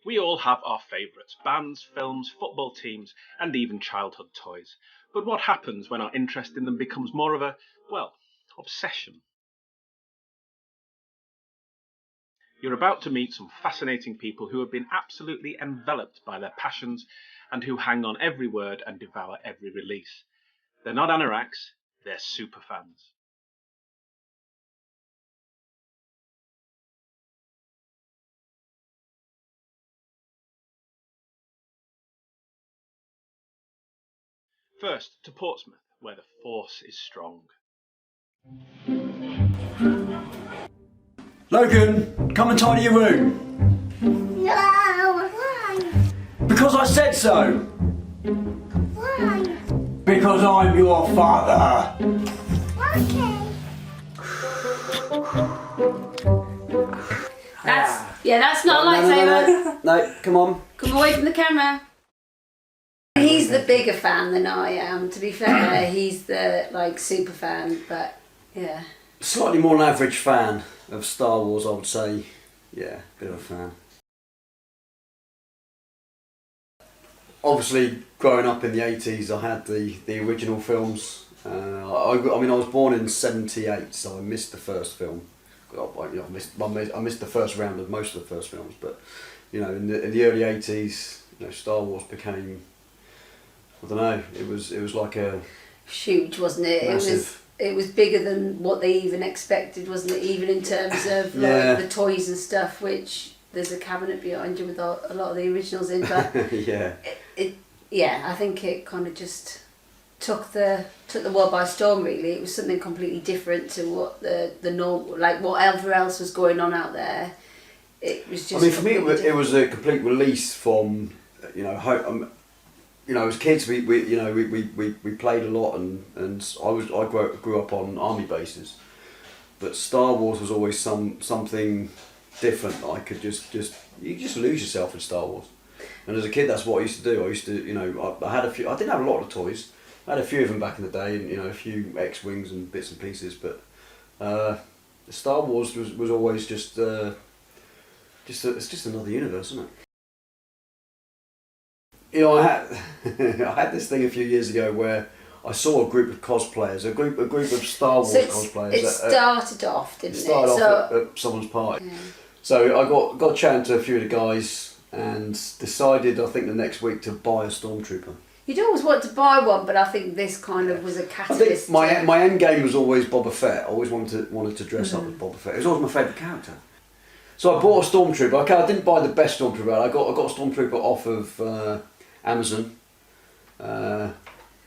We all have our favourites, bands, films, football teams, and even childhood toys. But what happens when our interest in them becomes more of a, well, obsession? You're about to meet some fascinating people who have been absolutely enveloped by their passions and who hang on every word and devour every release. They're not anoraks, they're superfans. First, to Portsmouth, where the force is strong. Logan, come and tidy your room. No, why? Because I said so. Why? Because I'm your father. Okay. That's not a lightsaber. No, come on. Come away from the camera. He's the bigger fan than I am. To be fair, he's the super fan, but yeah. Slightly more than average fan of Star Wars, I would say. Yeah, bit of a fan. Obviously, growing up in the 80s, I had the original films. I was born in '78, so I missed the first film. I missed the first round of most of the first films, but in the early '80s, Star Wars became, I don't know, it was like a huge, wasn't it? Massive. It was bigger than what they even expected, wasn't it? Even in terms of the toys and stuff, which there's a cabinet behind you with a lot of the originals in, but I think it kind of just took the world by storm. Really, it was something completely different to what the normal, whatever else was going on out there. It was just. For me, it was a complete release from as kids we played a lot and I grew up on army bases, but Star Wars was always something different. I could just lose yourself in Star Wars, and as a kid that's what I used to do. I used to I had a few. I didn't have a lot of toys. I had a few of them back in the day, and a few X-wings and bits and pieces. But Star Wars was always it's just another universe, isn't it? I had this thing a few years ago where I saw a group of cosplayers, a group of Star Wars cosplayers. It started off, didn't it? Started off at someone's party. Yeah. So I got chatting to a few of the guys and decided, I think the next week, to buy a Stormtrooper. You'd always want to buy one, but I think this kind of was a catalyst. I think my end game was always Boba Fett. I always wanted to dress up as Boba Fett. It was always my favourite character. So I bought a Stormtrooper. Okay, I didn't buy the best Stormtrooper. I got a Stormtrooper off of Amazon,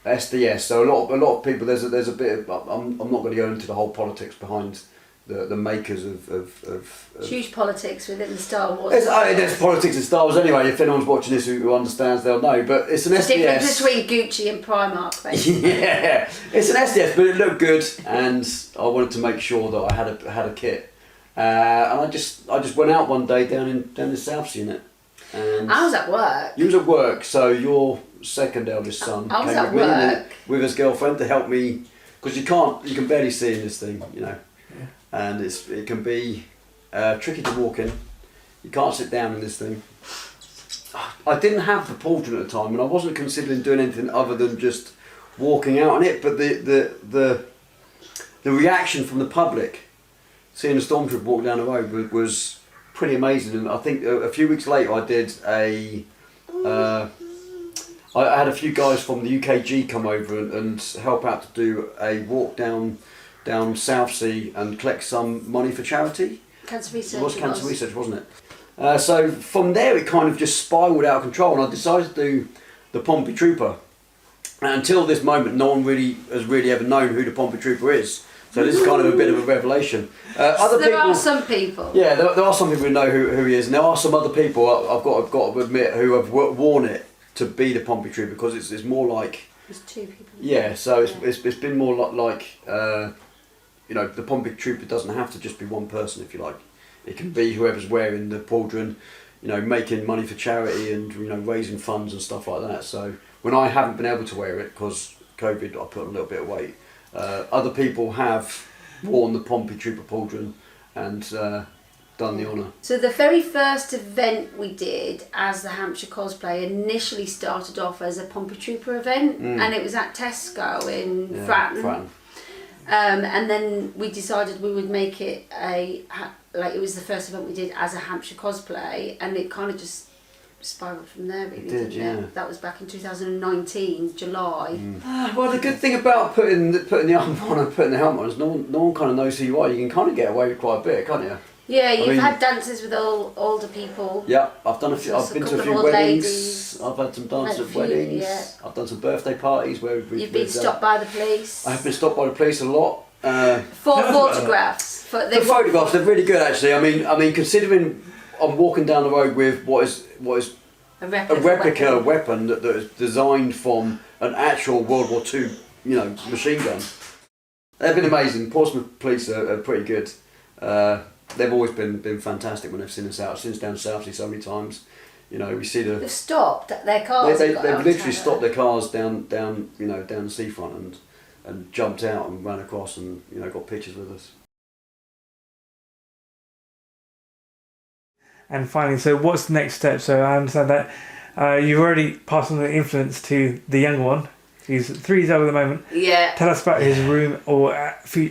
SDS. So a lot of people. There's a bit of. I'm not going to go into the whole politics behind the makers of huge politics within the Star Wars. There's politics in Star Wars anyway. If anyone's watching this who understands, they'll know. But it's an SDS. The difference between Gucci and Primark, basically. Yeah, it's an SDS, but it looked good, and I wanted to make sure that I had a kit. And I just went out one day down in the Souths unit. And I was at work. You was at work, so your second eldest son I was came at with work. me with his girlfriend to help me, because you can barely see in this thing, and it can be tricky to walk in. You can't sit down in this thing. I didn't have the pauldron at the time, and I wasn't considering doing anything other than just walking out on it. But the reaction from the public, seeing a Stormtrooper walk down the road, was pretty amazing. And I think a few weeks later, I did I had a few guys from the UKG come over and help out to do a walk down Southsea and collect some money for charity. Cancer research. It was cancer research, wasn't it? So from there it kind of just spiralled out of control, and I decided to do the Pompey Trooper. And until this moment, no one has really ever known who the Pompey Trooper is. So this is kind of a bit of a revelation. There are some people. Yeah, there are some people who know who he is, and there are some other people I've got to admit who have worn it to be the Pompey Trooper, because it's more like. There's two people. Yeah, so it's been more like the Pompey Trooper doesn't have to just be one person, if you like. It can be whoever's wearing the pauldron, making money for charity and raising funds and stuff like that. So when I haven't been able to wear it because COVID, I put on a little bit of weight. Other people have worn the Pompey Trooper pauldron, and done the honour. So the very first event we did as the Hampshire Cosplay initially started off as a Pompey Trooper event, and it was at Tesco in Fratton. And then we decided we would make it it was the first event we did as a Hampshire Cosplay, and it kind of just spiraled from there, really. It did, yeah. That was back in 2019, July. Well, the good thing about putting the arm on and putting the helmet on is no one kind of knows who you are. You can kind of get away with quite a bit, can't you? Yeah, you've had dances with older people. Yeah, I've done a few. I've been to a few weddings. Ladies. I've had some dances at weddings. Yeah. I've done some birthday parties where you've been stopped by the police. I have been stopped by the police a lot. For photographs. For photographs, they're really good actually. I mean, considering I'm walking down the road with what is a replica weapon that is designed from an actual World War II, machine gun. They've been amazing. Portsmouth police are pretty good. They've always been fantastic when they've seen us out. I've seen us down Southsea so many times. We see They've stopped their cars. They've literally stopped their cars down the seafront and jumped out and ran across and got pictures with us. And finally, so what's the next step? So I understand that you've already passed on the influence to the younger one. He's 3 years old at the moment. Yeah. Tell us about his room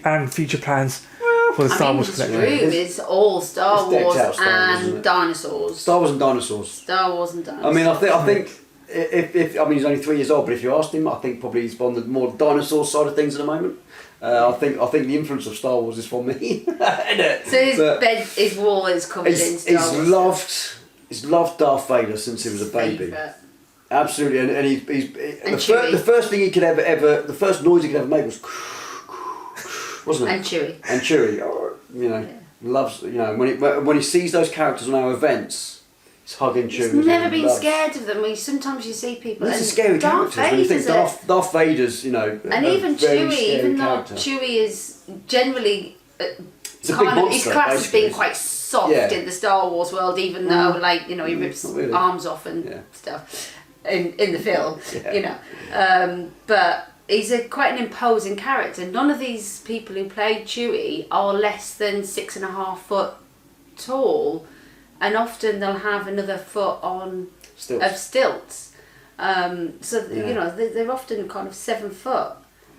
and future plans for the Star Wars collection. His room is all Star Wars and dinosaurs. Star Wars and dinosaurs. Star Wars and dinosaurs. I mean, I think if he's only 3 years old, but if you asked him, I think probably he's on the more dinosaur side of things at the moment. I think the influence of Star Wars is from me. So his wall is covered in Star Wars. He's loved Darth Vader since he was a baby. Absolutely, and he's the first thing he could ever the first noise he could ever make was, wasn't it? And Chewie, loves when he sees those characters on our events. He's hugging Chewie. He's never been scared of them. Sometimes you see people. These are scary characters. When you think Darth Vader's, and even Chewie, even though Chewie is generally he's classed as being quite soft in the Star Wars world, even though he rips arms off and stuff in the film, but he's quite an imposing character. None of these people who played Chewie are less than 6.5 foot tall. And often they'll have another foot on stilts. They're often kind of 7 foot.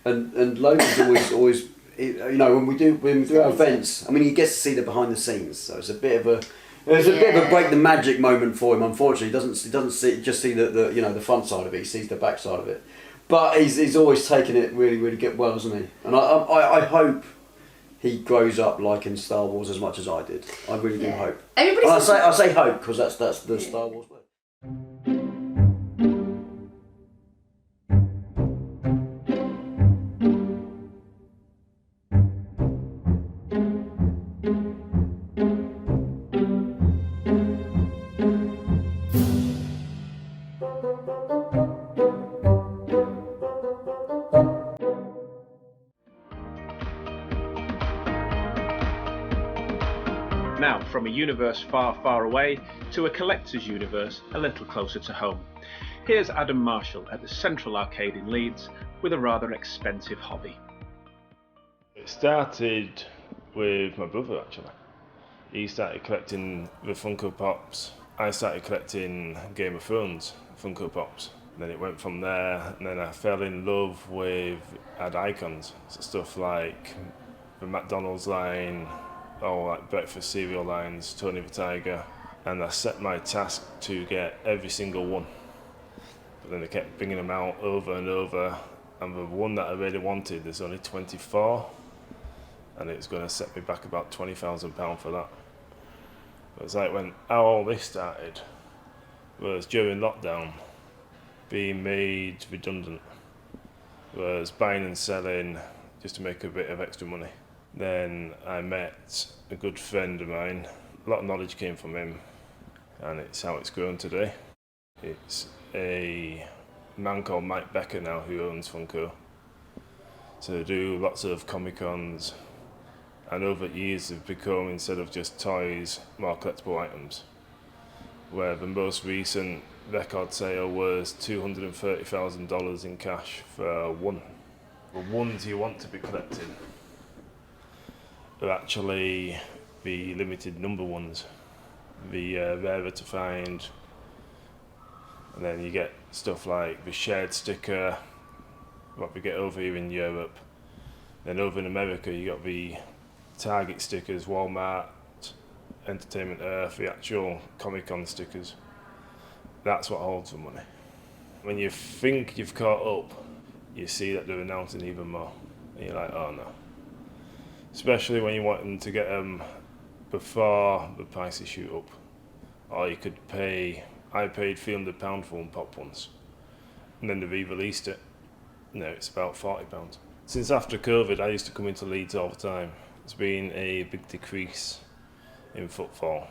And Logan's always when we do our events. I mean, he gets to see the behind the scenes, so it's a bit of a break the magic moment for him. Unfortunately, he doesn't see the front side of it. He sees the back side of it. But he's always taken it really really well, hasn't he? And I hope he grows up liking Star Wars as much as I did. I really do hope. I say hope because that's the Star Wars word. Now, from a universe far, far away to a collector's universe a little closer to home. Here's Adam Marshall at the Central Arcade in Leeds with a rather expensive hobby. It started with my brother actually. He started collecting the Funko Pops. I started collecting Game of Thrones Funko Pops. And then it went from there, and then I fell in love with ad icons. So stuff like the McDonald's line, or like breakfast cereal lines, Tony the Tiger, and I set my task to get every single one. But then they kept bringing them out over and over, and the one that I really wanted, there's only 24, and it's going to set me back about £20,000 for that. But it's like when how all this started was during lockdown, being made redundant, was buying and selling just to make a bit of extra money. Then I met a good friend of mine. A lot of knowledge came from him, and it's how it's grown today. It's a man called Mike Becker now who owns Funko. So they do lots of Comic-Cons, and over the years they've become, instead of just toys, more collectible items. Where the most recent record sale was $230,000 in cash for one. The ones you want to be collecting are actually the limited number ones, the rarer to find. And then you get stuff like the shared sticker, what we get over here in Europe. Then over in America you got the Target stickers, Walmart, Entertainment Earth, the actual Comic-Con stickers. That's what holds the money. When you think you've caught up, you see that they're announcing even more. And you're like, oh no. Especially when you want them to get them before the prices shoot up. Or you could pay, I paid £300 for one pop once. And then they re-released it. No, it's about £40. Since after COVID, I used to come into Leeds all the time. There's been a big decrease in footfall,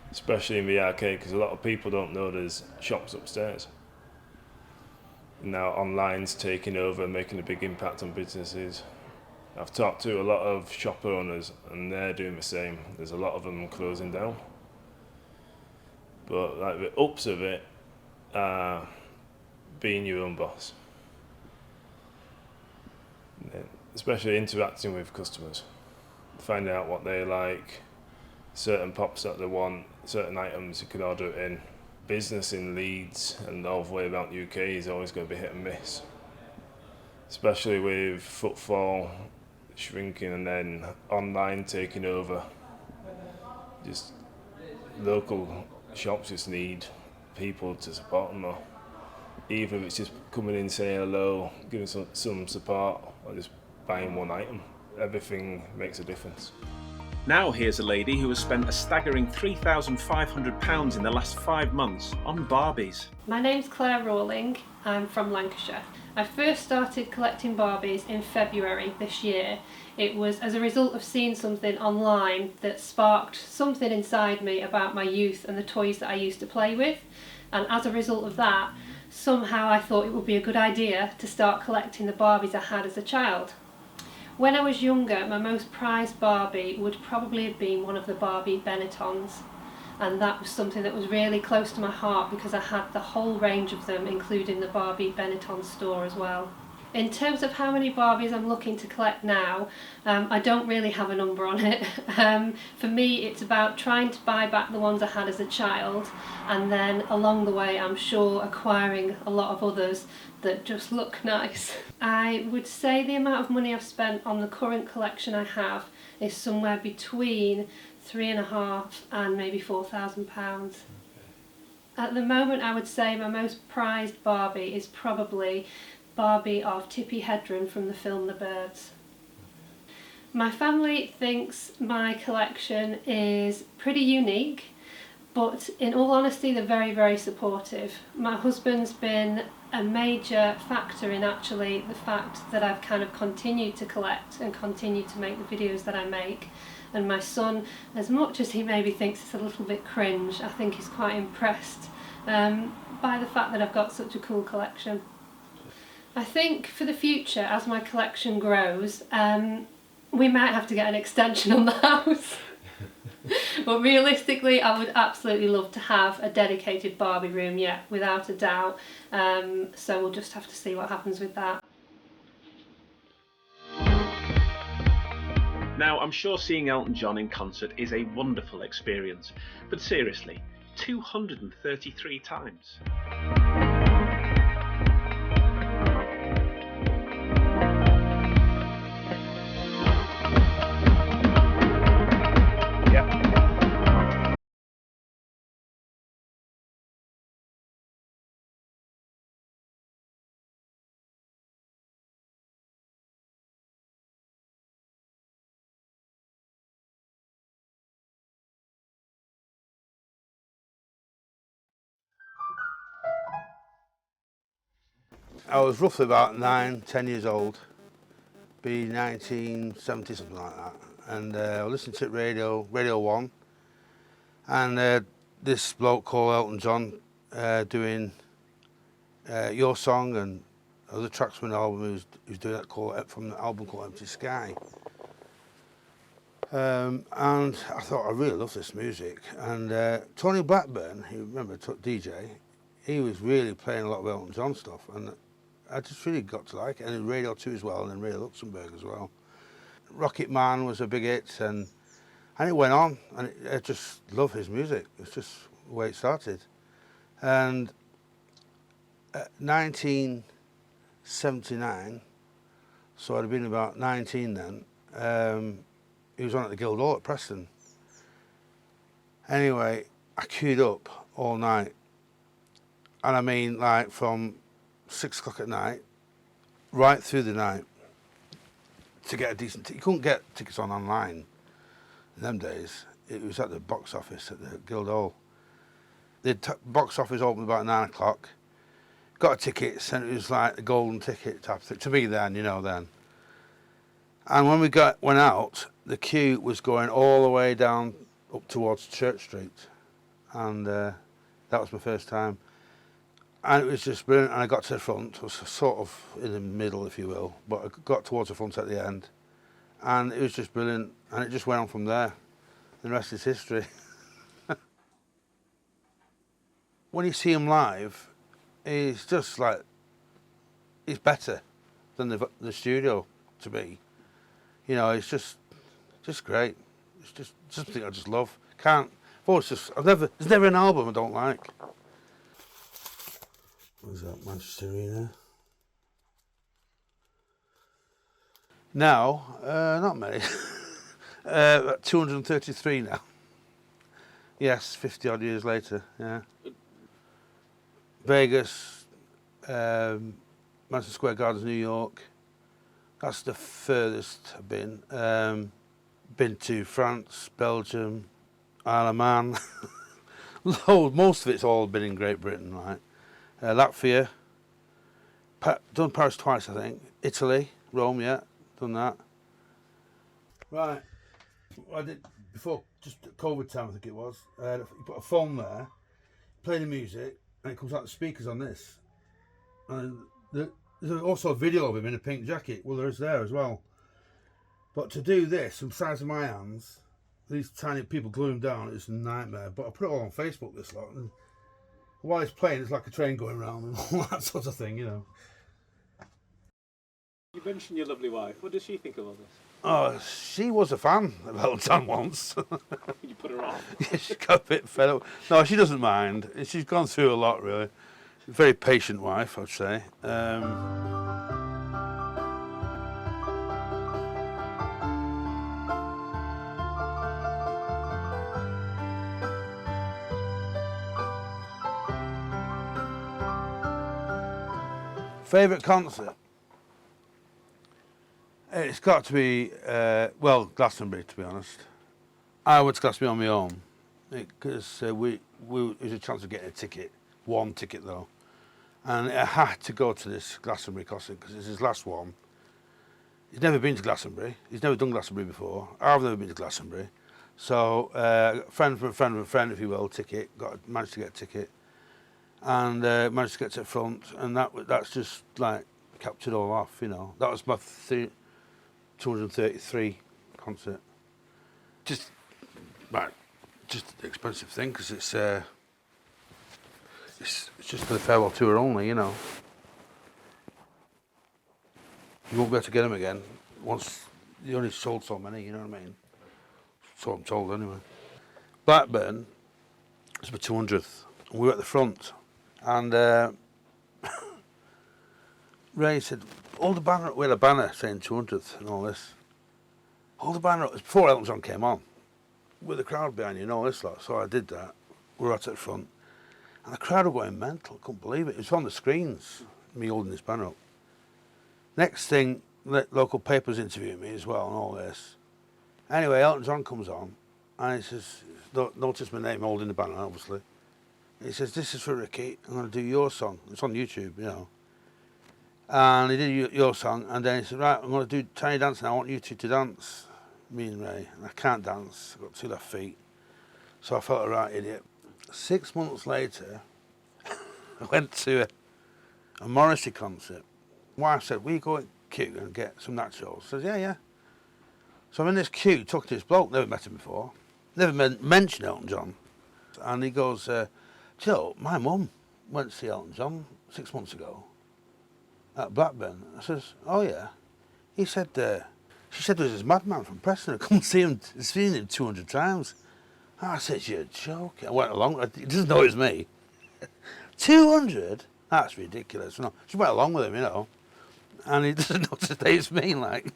especially in the arcade, because a lot of people don't know there's shops upstairs. Now online's taking over and making a big impact on businesses. I've talked to a lot of shop owners and they're doing the same. There's a lot of them closing down. But like the ups of it are being your own boss. Especially interacting with customers. Finding out what they like, certain pops that they want, certain items you could order it in. Business in Leeds and all the way around the UK is always going to be hit and miss. Especially with footfall shrinking and then online taking over. Just local shops just need people to support them more. Either it's just coming in, say hello, giving some support, or just buying one item. Everything makes a difference. Now here's a lady who has spent a staggering £3,500 in the last 5 months on Barbies. My name's Claire Rawling, I'm from Lancashire. I first started collecting Barbies in February this year. It was as a result of seeing something online that sparked something inside me about my youth and the toys that I used to play with. And as a result of that, somehow I thought it would be a good idea to start collecting the Barbies I had as a child. When I was younger, my most prized Barbie would probably have been one of the Barbie Benettons, and that was something that was really close to my heart because I had the whole range of them, including the Barbie Benetton store as well. In terms of how many Barbies I'm looking to collect now, I don't really have a number on it. For me, it's about trying to buy back the ones I had as a child, and then along the way I'm sure acquiring a lot of others that just look nice. I would say the amount of money I've spent on the current collection I have is somewhere between £3,500 and maybe £4,000. At the moment I would say my most prized Barbie is probably Barbie of Tippi Hedren from the film The Birds. My family thinks my collection is pretty unique, but in all honesty they're very, very supportive. My husband's been a major factor in actually the fact that I've kind of continued to collect and continued to make the videos that I make. And my son, as much as he maybe thinks it's a little bit cringe, I think he's quite impressed by the fact that I've got such a cool collection. I think for the future, as my collection grows, we might have to get an extension on the house. But realistically, I would absolutely love to have a dedicated Barbie room, yeah, without a doubt. So we'll just have to see what happens with that. Now, I'm sure seeing Elton John in concert is a wonderful experience, but seriously, 233 times. I was roughly about 9-10 years old, be 1970, something like that, and I listened to Radio 1, and this bloke called Elton John doing Your Song and other tracks from the album. He was doing that from the album called Empty Sky. And I thought, I really love this music. And Tony Blackburn, you remember DJ, he was really playing a lot of Elton John stuff, and I just really got to like it. And Radio 2 as well, and then Radio Luxembourg as well. Rocket Man was a big hit, and And it went on, and I just love his music. It's just the way it started. And 1979, so I'd have been about 19 then, he was on at the Guildhall at Preston. Anyway, I queued up all night, and I mean like from 6 o'clock at night, right through the night, to get a decent ticket. You couldn't get tickets online in them days. It was at the box office at the Guildhall. The box office opened about 9 o'clock. Got a ticket, and it was like the golden ticket type of thing. To me then, you know, then. And when we went out, the queue was going all the way down up towards Church Street. And that was my first time. And it was just brilliant. And I got to the front. I was sort of in the middle, if you will. But I got towards the front at the end. And it was just brilliant. And it just went on from there. And the rest is history. When you see him live, he's just like, he's better than the studio to me. You know, it's just great. It's just something I just love. There's never an album I don't like. What's that, Manchester Arena? Now, not many. 233 now. Yes, 50 odd years later, yeah. Vegas, Madison Square Gardens, New York. That's the furthest I've been. Been to France, Belgium, Isle of Man. Most of it's all been in Great Britain, right? Latvia. Done Paris twice, I think. Italy, Rome, yeah, done that. Right. I did before, just COVID time, I think it was. You put a phone there, play the music, and it comes out the speakers on this. And there's also a video of him in a pink jacket. Well, there is there as well. But to do this, from the size of my hands, these tiny people glue them down, it's a nightmare. But I put it all on Facebook, this lot. And while it's playing, it's like a train going round and all that sort of thing, you know. You mentioned your lovely wife. What does she think of all this? Oh, she was a fan of Elton John once. You put her on? Yeah, she got a bit fed up. No, she doesn't mind. She's gone through a lot, really. Very patient wife, I'd say. Favourite concert? It's got to be, Glastonbury, to be honest. I went to Glastonbury on my own because it was a chance of getting a ticket, one ticket though. And I had to go to this Glastonbury concert because it's his last one. He's never been to Glastonbury. He's never done Glastonbury before. I've never been to Glastonbury. So, friend from a friend of a friend, if you will, managed to get a ticket. And managed to get to the front, and that's just like capped it all off, you know. That was my 233 concert. Just an expensive thing because it's just for the farewell tour only, you know. You won't be able to get them again once you only sold so many, you know what I mean? So I'm told anyway. Blackburn was my 200th, and we were at the front. And Ray said, hold the banner up. We had a banner saying 200th and all this. Hold the banner up. It was before Elton John came on, with the crowd behind you and all this lot. So I did that. We were out at the front. And the crowd were going mental. I couldn't believe it. It was on the screens, me holding this banner up. Next thing, local papers interviewing me as well and all this. Anyway, Elton John comes on and he says, notice my name holding the banner, obviously. He says, this is for Ricky, I'm going to do your song. It's on YouTube, you know. And he did your song, and then he said, right, I'm going to do Tiny Dance now, I want you two to dance, me and Ray. And I can't dance, I've got 2 left feet. So I felt a right idiot. 6 months later, I went to a Morrissey concert. My wife said, will you go in queue and get some nachos? I said, yeah. So I'm in this queue, talking to this bloke, never met him before, never mentioned Elton John. And he goes, do you know, my mum went to see Elton John 6 months ago at Blackburn. I says, oh yeah. He said, She said there's this madman from Preston. I come and see him. I've seen him 200 times. I said, you're joking. I went along. He doesn't know it's me. 200? That's ridiculous. No, she went along with him, you know. And he doesn't know today it's me, like.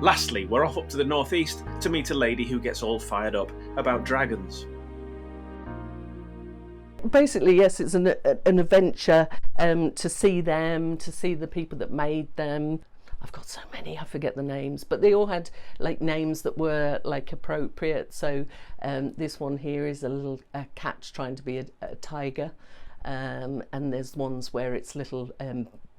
Lastly, we're off up to the northeast to meet a lady who gets all fired up about dragons. Basically, yes, it's an adventure to see them, to see the people that made them. I've got so many, I forget the names, but they all had like names that were like appropriate. So this one here is a cat trying to be a tiger, and there's ones where it's little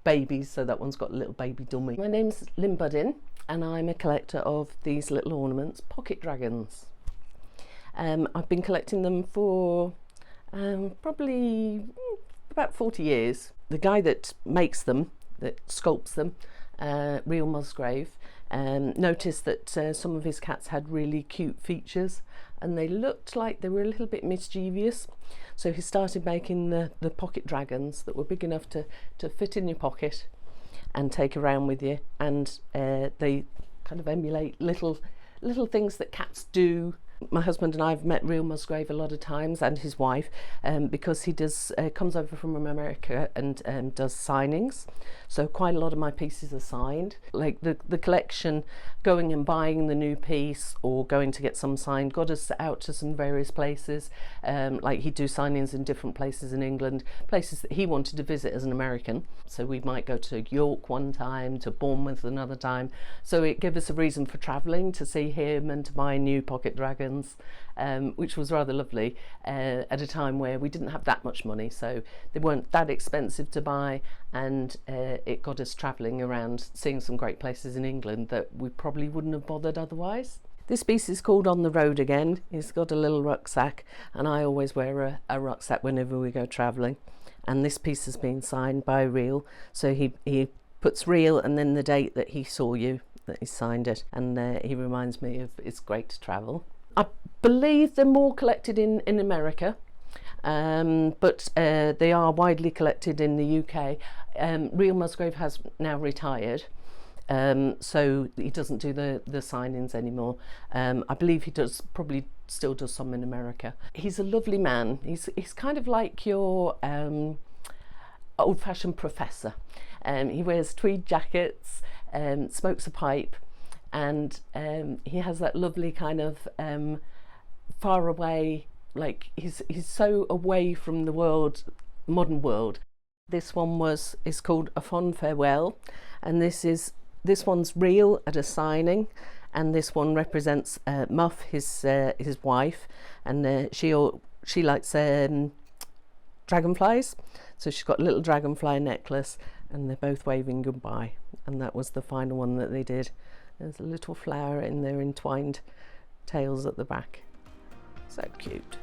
babies, so that one's got a little baby dummy. My name's Lynn Buddin, and I'm a collector of these little ornaments, pocket dragons. I've been collecting them for probably about 40 years. The guy that makes them, that sculpts them, Real Musgrave, noticed that some of his cats had really cute features and they looked like they were a little bit mischievous, so he started making the pocket dragons that were big enough to fit in your pocket and take around with you, and they kind of emulate little things that cats do. My husband and I have met Real Musgrave a lot of times, and his wife, because he does comes over from America and does signings. So quite a lot of my pieces are signed. Like the collection, going and buying the new piece or going to get some signed got us out to some various places. Like he'd do signings in different places in England, places that he wanted to visit as an American. So we might go to York one time, to Bournemouth another time. So it gave us a reason for travelling to see him and to buy new pocket dragons. Which was rather lovely at a time where we didn't have that much money, so they weren't that expensive to buy, and it got us travelling around, seeing some great places in England that we probably wouldn't have bothered otherwise. This piece is called On the Road Again. He's got a little rucksack, and I always wear a rucksack whenever we go travelling, and this piece has been signed by Real, so he puts Real and then the date that he saw you, that he signed it, and he reminds me of it's great to travel. I believe they're more collected in America, but they are widely collected in the UK. Real Musgrave has now retired, so he doesn't do the signings anymore. I believe he probably still does some in America. He's a lovely man. He's kind of like your old-fashioned professor. He wears tweed jackets, smokes a pipe, and he has that lovely kind of far away, like he's so away from the world, modern world. This one is called A Fond Farewell, and this one's Real at a signing, and this one represents Muff, his wife, and she likes dragonflies, so she's got a little dragonfly necklace, and they're both waving goodbye, and that was the final one that they did. There's a little flower in their entwined tails at the back. So cute.